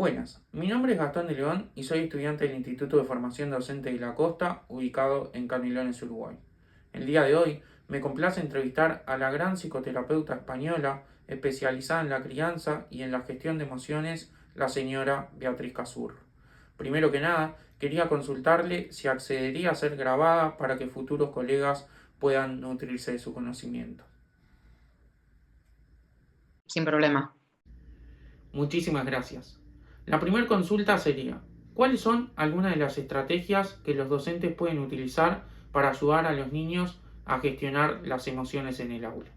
Buenas, mi nombre es Gastón de León y soy estudiante del Instituto de Formación Docente de la Costa, ubicado en Canelones, Uruguay. El día de hoy me complace entrevistar a la gran psicoterapeuta española especializada en la crianza y en la gestión de emociones, la señora Beatriz Casur. Primero que nada, quería consultarle si accedería a ser grabada para que futuros colegas puedan nutrirse de su conocimiento. Sin problema. Muchísimas gracias. La primera consulta sería, ¿cuáles son algunas de las estrategias que los docentes pueden utilizar para ayudar a los niños a gestionar las emociones en el aula?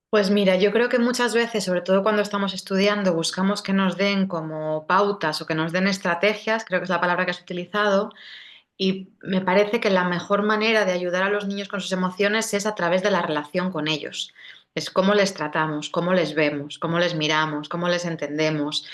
Pues mira, yo creo que muchas veces, sobre todo cuando estamos estudiando, buscamos que nos den como pautas o que nos den estrategias, creo que es la palabra que has utilizado, y me parece que la mejor manera de ayudar a los niños con sus emociones es a través de la relación con ellos. Es cómo les tratamos, cómo les vemos, cómo les miramos, cómo les entendemos,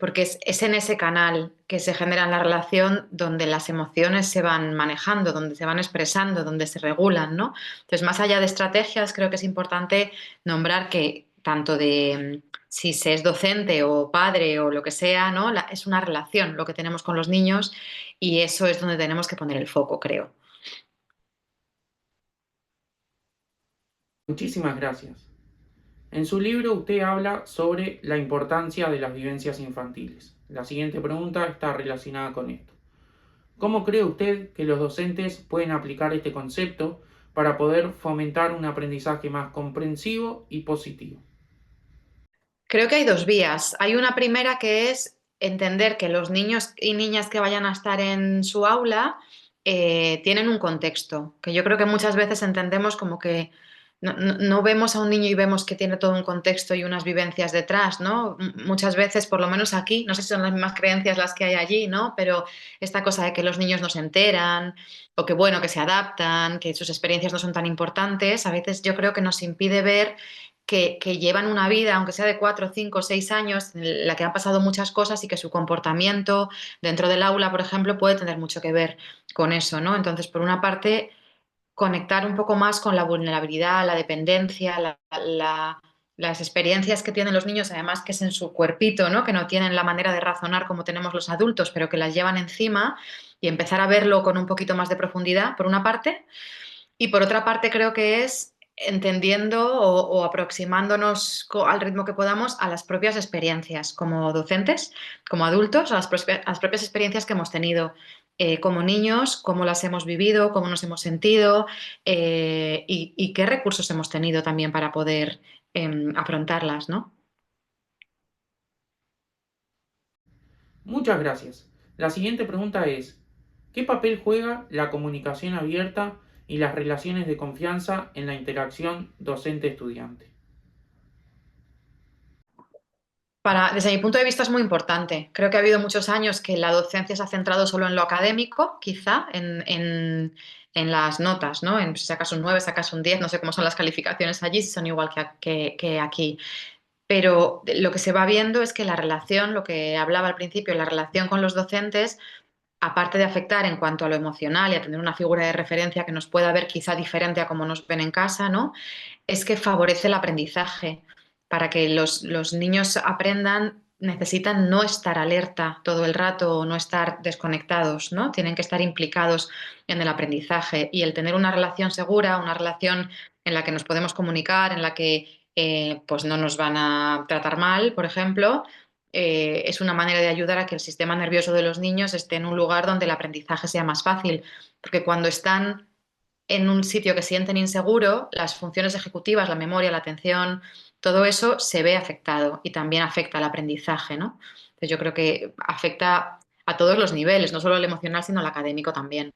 porque es en ese canal que se genera la relación donde las emociones se van manejando, donde se van expresando, donde se regulan, ¿no? Entonces, más allá de estrategias, creo que es importante nombrar que tanto de si se es docente o padre o lo que sea, ¿no? Es una relación lo que tenemos con los niños y eso es donde tenemos que poner el foco, creo. Muchísimas gracias. En su libro usted habla sobre la importancia de las vivencias infantiles. La siguiente pregunta está relacionada con esto. ¿Cómo cree usted que los docentes pueden aplicar este concepto para poder fomentar un aprendizaje más comprensivo y positivo? Creo que hay dos vías. Hay una primera que es entender que los niños y niñas que vayan a estar en su aula tienen un contexto, que yo creo que muchas veces entendemos como que no vemos a un niño y vemos que tiene todo un contexto y unas vivencias detrás, ¿no? Muchas veces, por lo menos aquí, no sé si son las mismas creencias las que hay allí, ¿no? Pero esta cosa de que los niños no se enteran o que bueno, que se adaptan, que sus experiencias no son tan importantes, a veces yo creo que nos impide ver que llevan una vida, aunque sea de 4, 5, 6 años, en la que han pasado muchas cosas y que su comportamiento dentro del aula, por ejemplo, puede tener mucho que ver con eso, ¿no? Entonces, por una parte, conectar un poco más con la vulnerabilidad, la dependencia, las experiencias que tienen los niños, además que es en su cuerpito, ¿no? Que no tienen la manera de razonar como tenemos los adultos, pero que las llevan encima y empezar a verlo con un poquito más de profundidad, por una parte. Y por otra parte, creo que es entendiendo o aproximándonos al ritmo que podamos a las propias experiencias como docentes, como adultos, a las propias experiencias que hemos tenido como niños, cómo las hemos vivido, cómo nos hemos sentido y qué recursos hemos tenido también para poder afrontarlas, ¿no? Muchas gracias. La siguiente pregunta es, ¿qué papel juega la comunicación abierta y las relaciones de confianza en la interacción docente-estudiante? Desde mi punto de vista es muy importante. Creo que ha habido muchos años que la docencia se ha centrado solo en lo académico, quizá, en las notas, ¿no? En si sacas un 9, sacas un 10, no sé cómo son las calificaciones allí, si son igual que aquí. Pero lo que se va viendo es que la relación, lo que hablaba al principio, la relación con los docentes, aparte de afectar en cuanto a lo emocional y a tener una figura de referencia que nos pueda ver quizá diferente a cómo nos ven en casa, ¿no? Es que favorece el aprendizaje. Para que los niños aprendan, necesitan no estar alerta todo el rato o no estar desconectados, ¿no? Tienen que estar implicados en el aprendizaje. Y el tener una relación segura, una relación en la que nos podemos comunicar, en la que pues no nos van a tratar mal, por ejemplo, es una manera de ayudar a que el sistema nervioso de los niños esté en un lugar donde el aprendizaje sea más fácil. Porque cuando están en un sitio que sienten inseguro, las funciones ejecutivas, la memoria, la atención, todo eso se ve afectado y también afecta al aprendizaje, ¿no? Entonces yo creo que afecta a todos los niveles, no solo el emocional, sino el académico también.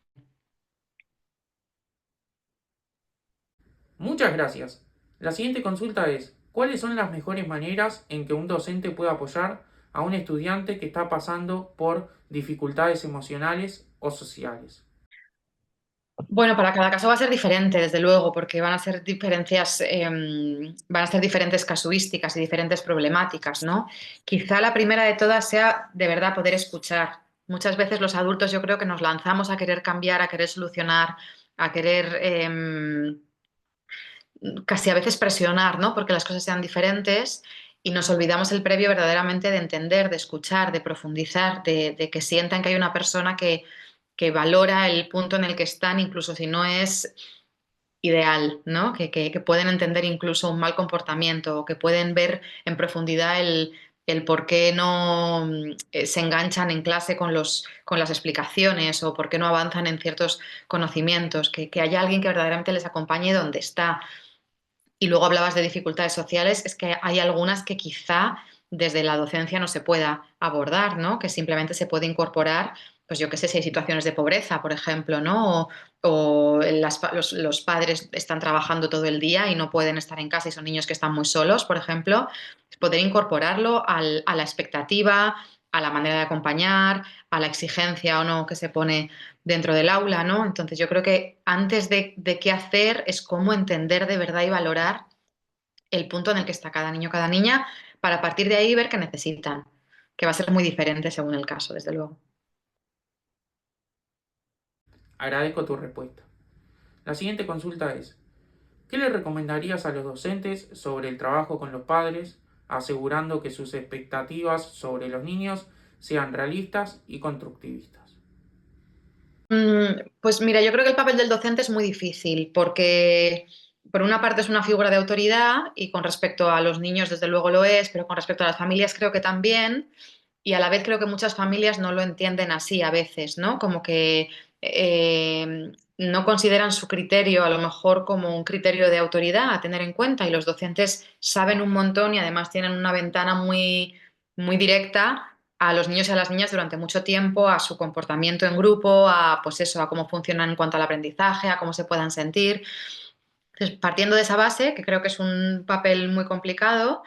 Muchas gracias. La siguiente consulta es, ¿cuáles son las mejores maneras en que un docente puede apoyar a un estudiante que está pasando por dificultades emocionales o sociales? Bueno, para cada caso va a ser diferente, desde luego, porque van a ser diferencias, van a ser diferentes casuísticas y diferentes problemáticas, ¿no? Quizá la primera de todas sea de verdad poder escuchar. Muchas veces los adultos yo creo que nos lanzamos a querer cambiar, a querer solucionar, a querer casi a veces presionar, ¿no? Porque las cosas sean diferentes y nos olvidamos el previo verdaderamente de entender, de escuchar, de profundizar, de que sientan que hay una persona que valora el punto en el que están, incluso si no es ideal, ¿no? Que pueden entender incluso un mal comportamiento o que pueden ver en profundidad el por qué no se enganchan en clase con las explicaciones o por qué no avanzan en ciertos conocimientos, que haya alguien que verdaderamente les acompañe donde está. Y luego hablabas de dificultades sociales, es que hay algunas que quizá desde la docencia no se pueda abordar, ¿no? Que simplemente se puede incorporar, pues yo qué sé, si hay situaciones de pobreza, por ejemplo, ¿no? O los padres están trabajando todo el día y no pueden estar en casa y son niños que están muy solos, por ejemplo, poder incorporarlo a la expectativa, a la manera de acompañar, a la exigencia o no que se pone dentro del aula, ¿no? Entonces yo creo que antes de qué hacer es cómo entender de verdad y valorar el punto en el que está cada niño, cada niña, para a partir de ahí ver qué necesitan, que va a ser muy diferente según el caso, desde luego. Agradezco tu respuesta. La siguiente consulta es, ¿qué le recomendarías a los docentes sobre el trabajo con los padres, asegurando que sus expectativas sobre los niños sean realistas y constructivistas? Pues mira, yo creo que el papel del docente es muy difícil porque por una parte es una figura de autoridad y con respecto a los niños desde luego lo es, pero con respecto a las familias creo que también y a la vez creo que muchas familias no lo entienden así a veces, ¿no? Como que no consideran su criterio a lo mejor como un criterio de autoridad a tener en cuenta y los docentes saben un montón y además tienen una ventana muy directa a los niños y a las niñas durante mucho tiempo, a su comportamiento en grupo, a pues eso, a cómo funcionan en cuanto al aprendizaje, a cómo se puedan sentir. Entonces, partiendo de esa base, que creo que es un papel muy complicado,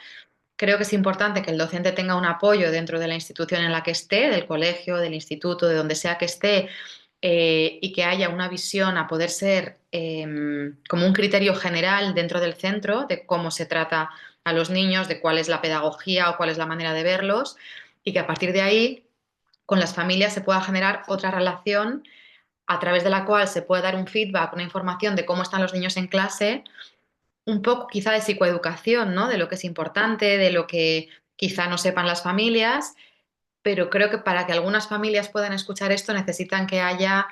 creo que es importante que el docente tenga un apoyo dentro de la institución en la que esté, del colegio, del instituto, de donde sea que esté, y que haya una visión a poder ser como un criterio general dentro del centro de cómo se trata a los niños, de cuál es la pedagogía o cuál es la manera de verlos, y que a partir de ahí con las familias se pueda generar otra relación a través de la cual se puede dar un feedback, una información de cómo están los niños en clase, un poco quizá de psicoeducación, ¿no? De lo que es importante, de lo que quizá no sepan las familias, pero creo que para que algunas familias puedan escuchar esto necesitan que haya,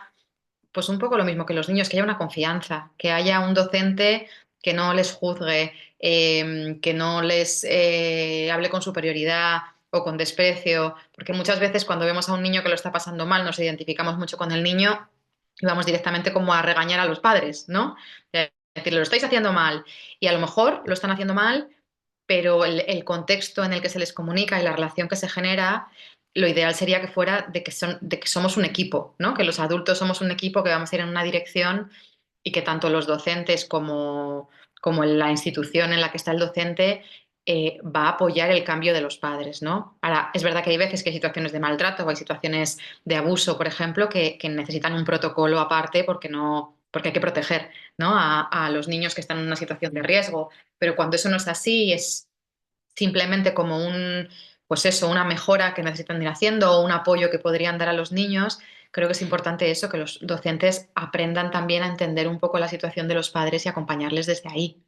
pues un poco lo mismo que los niños, que haya una confianza, que haya un docente que no les juzgue, que no les hable con superioridad o con desprecio, porque muchas veces cuando vemos a un niño que lo está pasando mal nos identificamos mucho con el niño y vamos directamente como a regañar a los padres, ¿no? Decirle, lo estáis haciendo mal. Y a lo mejor lo están haciendo mal, pero el contexto en el que se les comunica y la relación que se genera, lo ideal sería que fuera de que somos un equipo, ¿no? Que los adultos somos un equipo que vamos a ir en una dirección y que tanto los docentes como la institución en la que está el docente va a apoyar el cambio de los padres, ¿no? Ahora, es verdad que hay veces que hay situaciones de maltrato o hay situaciones de abuso, por ejemplo, que necesitan un protocolo aparte porque no, porque hay que proteger, ¿no? A los niños que están en una situación de riesgo. Pero cuando eso no es así, es simplemente como un, pues eso, una mejora que necesitan ir haciendo o un apoyo que podrían dar a los niños, creo que es importante eso, que los docentes aprendan también a entender un poco la situación de los padres y acompañarles desde ahí.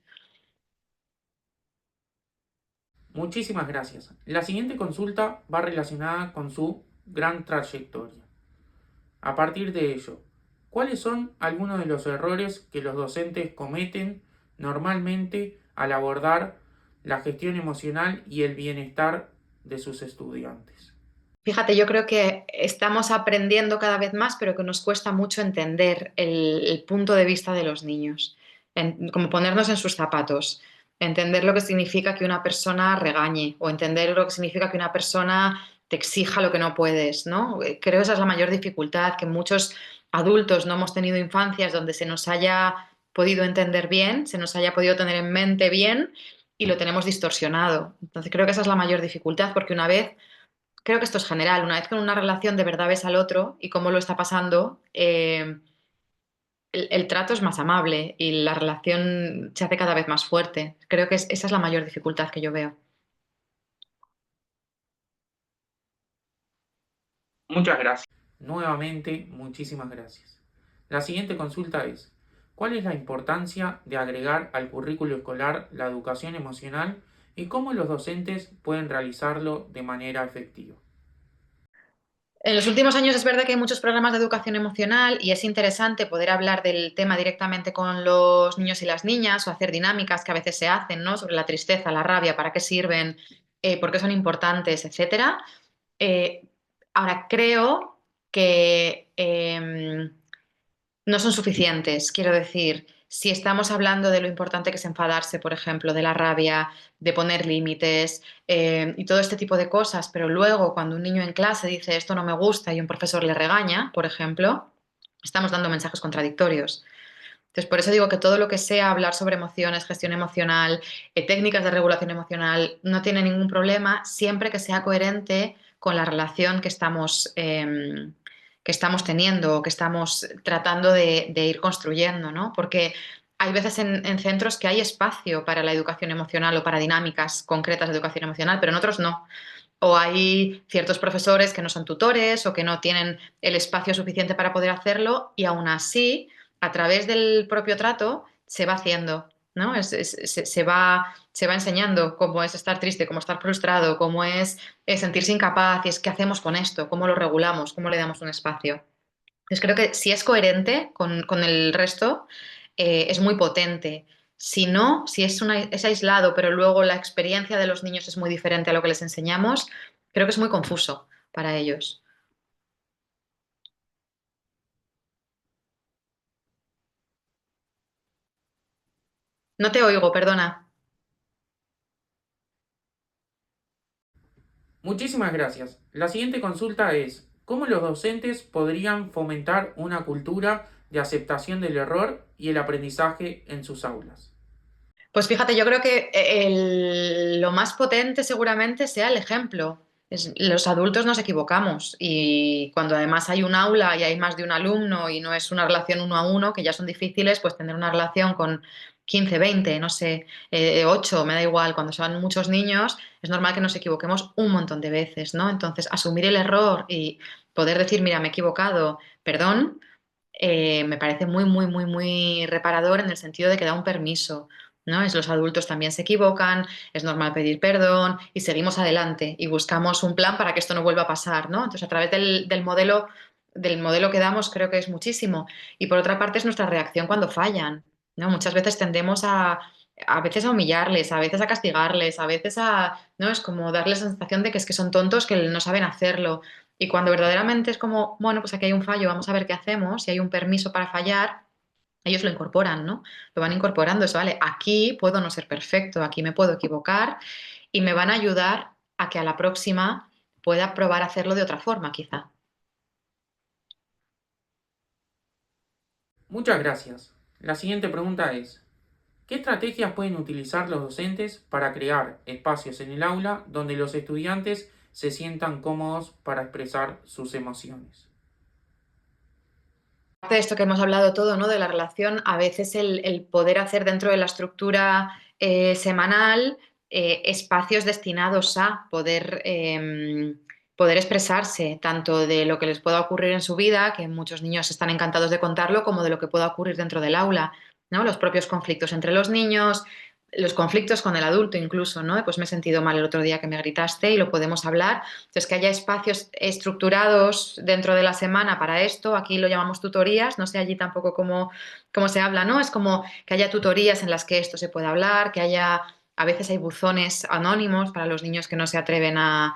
Muchísimas gracias. La siguiente consulta va relacionada con su gran trayectoria. A partir de ello, ¿cuáles son algunos de los errores que los docentes cometen normalmente al abordar la gestión emocional y el bienestar de sus estudiantes? Fíjate, yo creo que estamos aprendiendo cada vez más, pero que nos cuesta mucho entender el punto de vista de los niños, como ponernos en sus zapatos, entender lo que significa que una persona regañe o entender lo que significa que una persona te exija lo que no puedes, ¿no? Creo que esa es la mayor dificultad, que muchos adultos no hemos tenido infancias donde se nos haya podido entender bien, se nos haya podido tener en mente bien y lo tenemos distorsionado. Entonces creo que esa es la mayor dificultad, porque una vez creo que esto es general. Una vez que en una relación de verdad ves al otro y cómo lo está pasando, el trato es más amable y la relación se hace cada vez más fuerte. Creo que esa es la mayor dificultad que yo veo. Muchas gracias. Nuevamente, muchísimas gracias. La siguiente consulta es, ¿cuál es la importancia de agregar al currículo escolar la educación emocional y cómo los docentes pueden realizarlo de manera efectiva. En los últimos años es verdad que hay muchos programas de educación emocional y es interesante poder hablar del tema directamente con los niños y las niñas o hacer dinámicas que a veces se hacen, ¿no? Sobre la tristeza, la rabia, para qué sirven, por qué son importantes, etcétera. Eh, Ahora, creo que no son suficientes. Quiero decir, si estamos hablando de lo importante que es enfadarse, por ejemplo, de la rabia, de poner límites y todo este tipo de cosas, pero luego cuando un niño en clase dice esto no me gusta y un profesor le regaña, por ejemplo, estamos dando mensajes contradictorios. Entonces, por eso digo que todo lo que sea hablar sobre emociones, gestión emocional, técnicas de regulación emocional, no tiene ningún problema siempre que sea coherente con la relación que estamos teniendo o que estamos tratando de ir construyendo, ¿no? Porque hay veces en centros que hay espacio para la educación emocional o para dinámicas concretas de educación emocional, pero en otros no. O hay ciertos profesores que no son tutores o que no tienen el espacio suficiente para poder hacerlo y aún así, a través del propio trato, se va haciendo, ¿no? Se va enseñando cómo es estar triste, cómo estar frustrado, cómo es sentirse incapaz y es qué hacemos con esto, cómo lo regulamos, cómo le damos un espacio. Entonces creo que si es coherente con el resto, es muy potente. Si no, si es aislado, pero luego la experiencia de los niños es muy diferente a lo que les enseñamos, creo que es muy confuso para ellos. No te oigo, perdona. Muchísimas gracias. La siguiente consulta es, ¿cómo los docentes podrían fomentar una cultura de aceptación del error y el aprendizaje en sus aulas? Pues fíjate, yo creo que lo más potente seguramente sea el ejemplo. Los adultos nos equivocamos y cuando además hay un aula y hay más de un alumno y no es una relación uno a uno, que ya son difíciles, pues tener una relación con 15, 20, no sé, 8, me da igual, cuando son muchos niños, es normal que nos equivoquemos un montón de veces, ¿no? Entonces, asumir el error y poder decir, mira, me he equivocado, perdón, me parece muy, muy, muy, muy reparador en el sentido de que da un permiso, ¿no? Los adultos también se equivocan, es normal pedir perdón y seguimos adelante y buscamos un plan para que esto no vuelva a pasar, ¿no? Entonces, a través del modelo que damos, creo que es muchísimo. Y por otra parte, es nuestra reacción cuando fallan, ¿no? Muchas veces tendemos a veces a humillarles, a veces a castigarles, a veces ¿no? Es como darles la sensación de que es que son tontos, que no saben hacerlo. Y cuando verdaderamente es como, bueno, pues aquí hay un fallo, vamos a ver qué hacemos, si hay un permiso para fallar, ellos lo incorporan, ¿no? Lo van incorporando, eso, vale, aquí puedo no ser perfecto, aquí me puedo equivocar y me van a ayudar a que a la próxima pueda probar a hacerlo de otra forma, quizá. Muchas gracias. La siguiente pregunta es, ¿qué estrategias pueden utilizar los docentes para crear espacios en el aula donde los estudiantes se sientan cómodos para expresar sus emociones? Parte de esto que hemos hablado todo, ¿no? De la relación, a veces el poder hacer dentro de la estructura semanal espacios destinados a poder expresarse, tanto de lo que les pueda ocurrir en su vida, que muchos niños están encantados de contarlo, como de lo que pueda ocurrir dentro del aula, ¿no? Los propios conflictos entre los niños, los conflictos con el adulto incluso, ¿no? Pues me he sentido mal el otro día que me gritaste y lo podemos hablar. Entonces, que haya espacios estructurados dentro de la semana para esto, aquí lo llamamos tutorías, no sé allí tampoco cómo se habla, ¿no? Es como que haya tutorías en las que esto se pueda hablar, que haya, a veces hay buzones anónimos para los niños que no se atreven a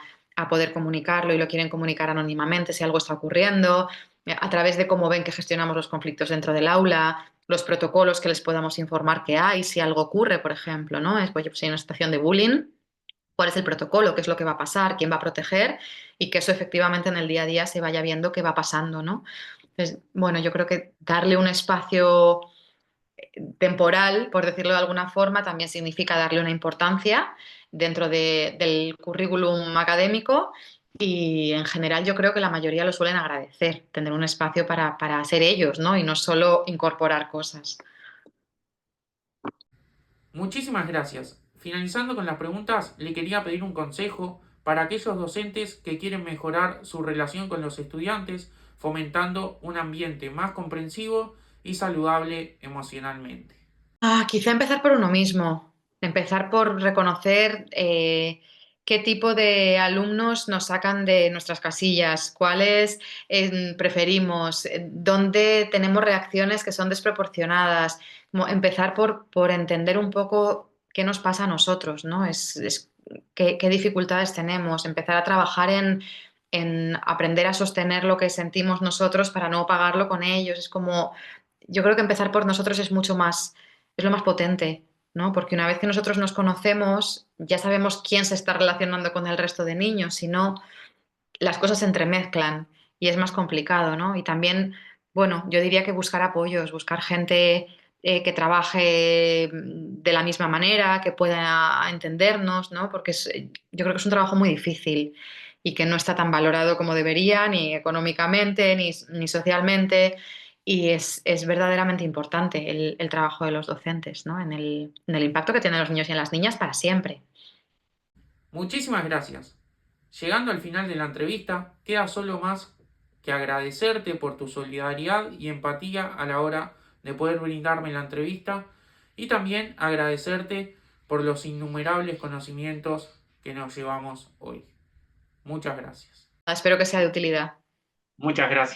poder comunicarlo y lo quieren comunicar anónimamente si algo está ocurriendo, a través de cómo ven que gestionamos los conflictos dentro del aula, los protocolos que les podamos informar que hay, si algo ocurre, por ejemplo, ¿no? Es, pues, si hay una situación de bullying, cuál es el protocolo, qué es lo que va a pasar, quién va a proteger y que eso efectivamente en el día a día se vaya viendo qué va pasando, ¿no? Entonces, bueno, yo creo que darle un espacio temporal, por decirlo de alguna forma, también significa darle una importancia dentro del currículum académico y en general yo creo que la mayoría lo suelen agradecer, tener un espacio para ser ellos, ¿no? Y no solo incorporar cosas. Muchísimas gracias. Finalizando con las preguntas, le quería pedir un consejo para aquellos docentes que quieren mejorar su relación con los estudiantes, fomentando un ambiente más comprensivo y saludable emocionalmente. Quizá empezar por uno mismo. Empezar por reconocer qué tipo de alumnos nos sacan de nuestras casillas, cuáles preferimos, dónde tenemos reacciones que son desproporcionadas. Como empezar por entender un poco qué nos pasa a nosotros, ¿no? Qué dificultades tenemos, empezar a trabajar en aprender a sostener lo que sentimos nosotros para no pagarlo con ellos. Es como, yo creo que empezar por nosotros es mucho más, es lo más potente, ¿no? Porque una vez que nosotros nos conocemos, ya sabemos quién se está relacionando con el resto de niños, si no, las cosas se entremezclan y es más complicado, ¿no? Y también, bueno, yo diría que buscar apoyos, buscar gente que trabaje de la misma manera, que pueda entendernos, ¿no? Porque yo creo que es un trabajo muy difícil y que no está tan valorado como debería, ni económicamente, ni socialmente. Y es verdaderamente importante el trabajo de los docentes, ¿no? En el impacto que tienen los niños y en las niñas para siempre. Muchísimas gracias. Llegando al final de la entrevista, queda solo más que agradecerte por tu solidaridad y empatía a la hora de poder brindarme la entrevista y también agradecerte por los innumerables conocimientos que nos llevamos hoy. Muchas gracias. Espero que sea de utilidad. Muchas gracias.